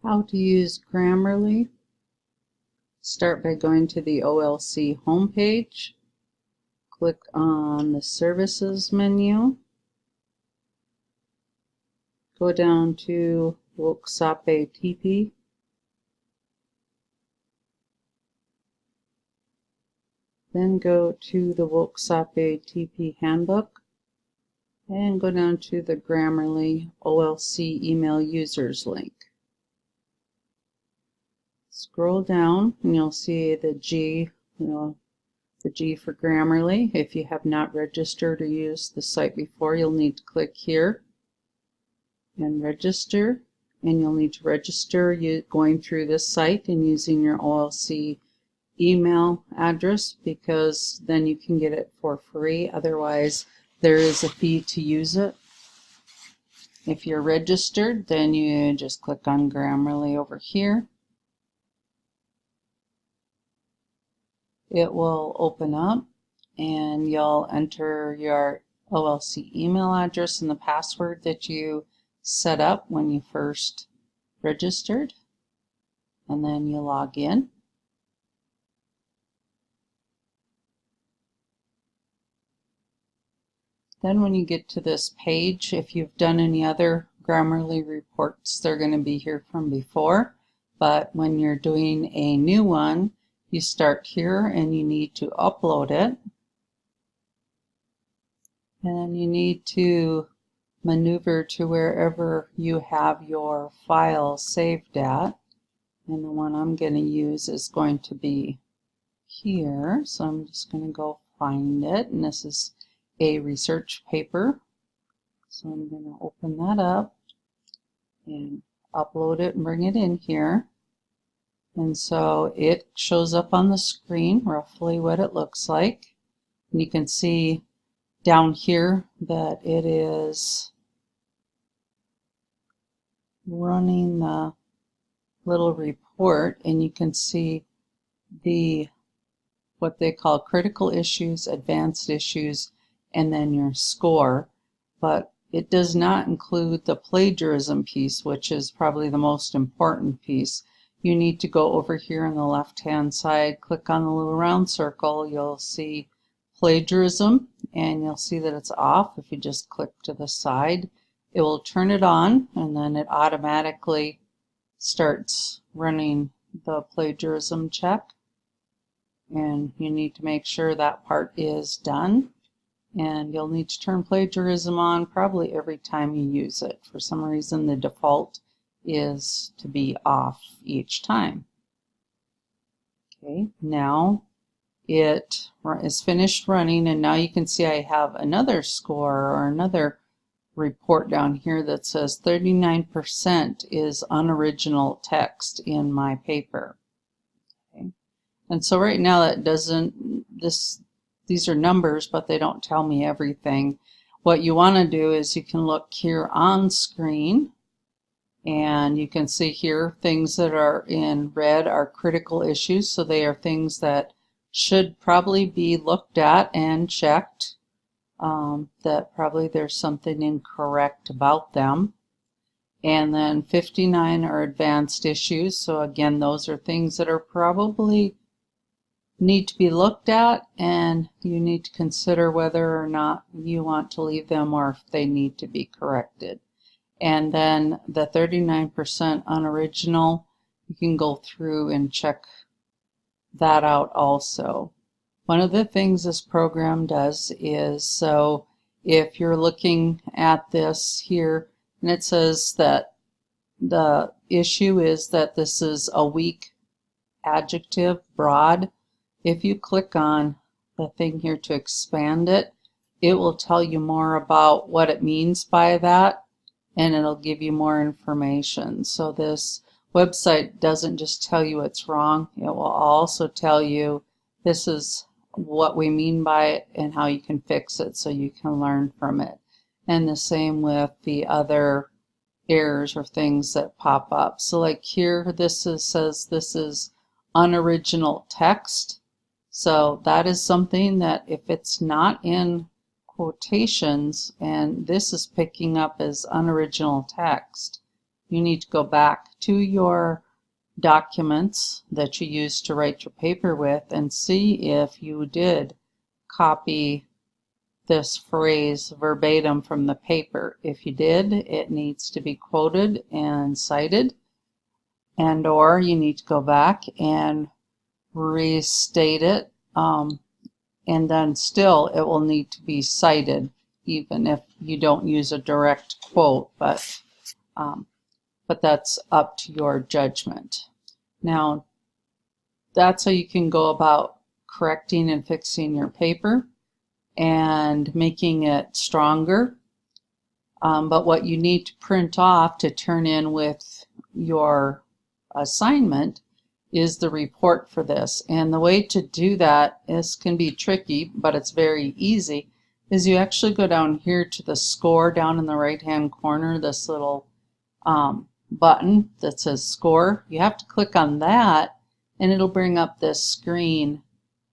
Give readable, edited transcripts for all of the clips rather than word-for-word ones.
How to use Grammarly. Start by going to the OLC homepage. Click on the Services menu. Go down to Woksaape TP. Then go to the Woksaape TP Handbook. And go down to the Grammarly OLC email users link. Scroll down and you'll see the G, the G for Grammarly. If you have not registered or used the site before, you'll need to click here and register. And you'll need to register going through this site and using your OLC email address, because then you can get it for free. Otherwise, there is a fee to use it. If you're registered, then you just click on Grammarly over here. It will open up and you'll enter your OLC email address and the password that you set up when you first registered, and then you log in. Then when you get to this page, if you've done any other Grammarly reports, they're going to be here from before, but when you're doing a new one, you start here and you need to upload it. And then you need to maneuver to wherever you have your file saved at. And the one I'm going to use is going to be here. So I'm just going to go find it. And this is a research paper. So I'm going to open that up and upload it and bring it in here. And so it shows up on the screen roughly what it looks like. And you can see down here that it is running the little report, and you can see the what they call critical issues, advanced issues, and then your score. But it does not include the plagiarism piece, which is probably the most important piece. You need to go over here on the left-hand side, click on the little round circle. You'll see plagiarism, and you'll see that it's off. If you just click to the side, it will turn it on, and then it automatically starts running the plagiarism check. And you need to make sure that part is done. And you'll need to turn plagiarism on probably every time you use it. For some reason, the default is to be off each time. Okay, now it is finished running, and now you can see I have another score or another report down here that says 39% is unoriginal text in my paper. Okay. And so right now that doesn't, these are numbers, but they don't tell me everything. What you want to do is you can look here on screen, and you can see here things that are in red are critical issues, so they are things that should probably be looked at and checked, that probably there's something incorrect about them. And then 59 are advanced issues, so again those are things that are probably need to be looked at, and you need to consider whether or not you want to leave them or if they need to be corrected. And then the 39% unoriginal, you can go through and check that out also. One of the things this program does is, so if you're looking at this here, and it says that the issue is that this is a weak adjective, broad. If you click on the thing here to expand it, it will tell you more about what it means by that, and it'll give you more information. So this website doesn't just tell you it's wrong, it will also tell you this is what we mean by it and how you can fix it so you can learn from it. And the same with the other errors or things that pop up. So like here, says this is unoriginal text. So that is something that if it's not in quotations and this is picking up as unoriginal text, you need to go back to your documents that you used to write your paper with and see if you did copy this phrase verbatim from the paper. If you did, it needs to be quoted and cited, and or you need to go back and restate it, and then still it will need to be cited even if you don't use a direct quote, but that's up to your judgment. Now, that's how you can go about correcting and fixing your paper and making it stronger. But what you need to print off to turn in with your assignment is the report for this. And the way to do that can be tricky, but it's very easy, is you actually go down here to the score down in the right hand corner, this little button that says score. You have to click on that and it'll bring up this screen,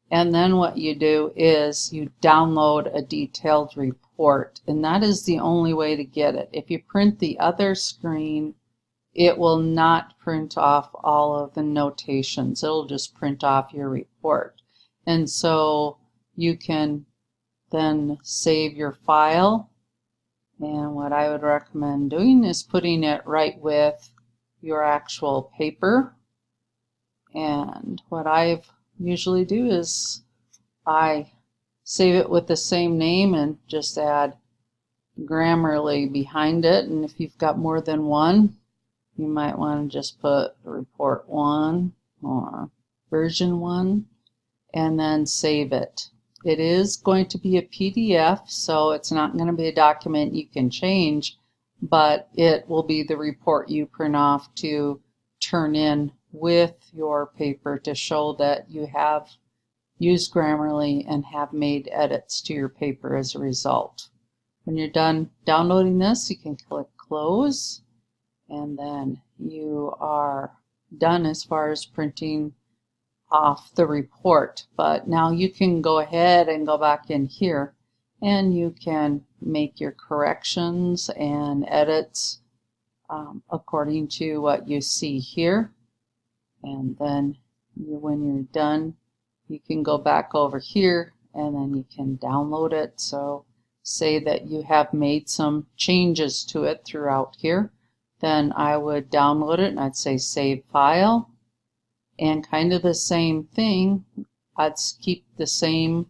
and then what you do is you download a detailed report, and that is the only way to get it. If you print the other screen, it will not print off all of the notations. It'll just print off your report. And so you can then save your file, and what I would recommend doing is putting it right with your actual paper. And what I usually do is I save it with the same name and just add Grammarly behind it. And if you've got more than one, you might want to just put report 1 or version 1 and then save it. It is going to be a PDF, so it's not going to be a document you can change, but it will be the report you print off to turn in with your paper to show that you have used Grammarly and have made edits to your paper as a result. When you're done downloading this, you can click close, and then you are done as far as printing off the report. But now you can go ahead and go back in here and you can make your corrections and edits according to what you see here. And then when you're done, you can go back over here and then you can download it. So say that you have made some changes to it throughout here, then I would download it and I'd say save file, and kind of the same thing. I'd keep the same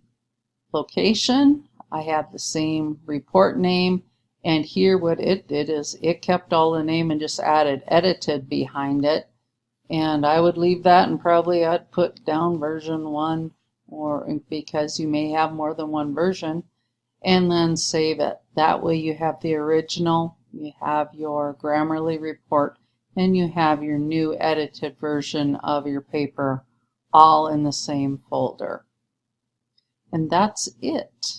location, I have the same report name, and here what it did is it kept all the name and just added edited behind it. And I would leave that, and probably I'd put down version 1, or because you may have more than one version, and then save it. That way you have the original, you have your Grammarly report, and you have your new edited version of your paper all in the same folder. And that's it.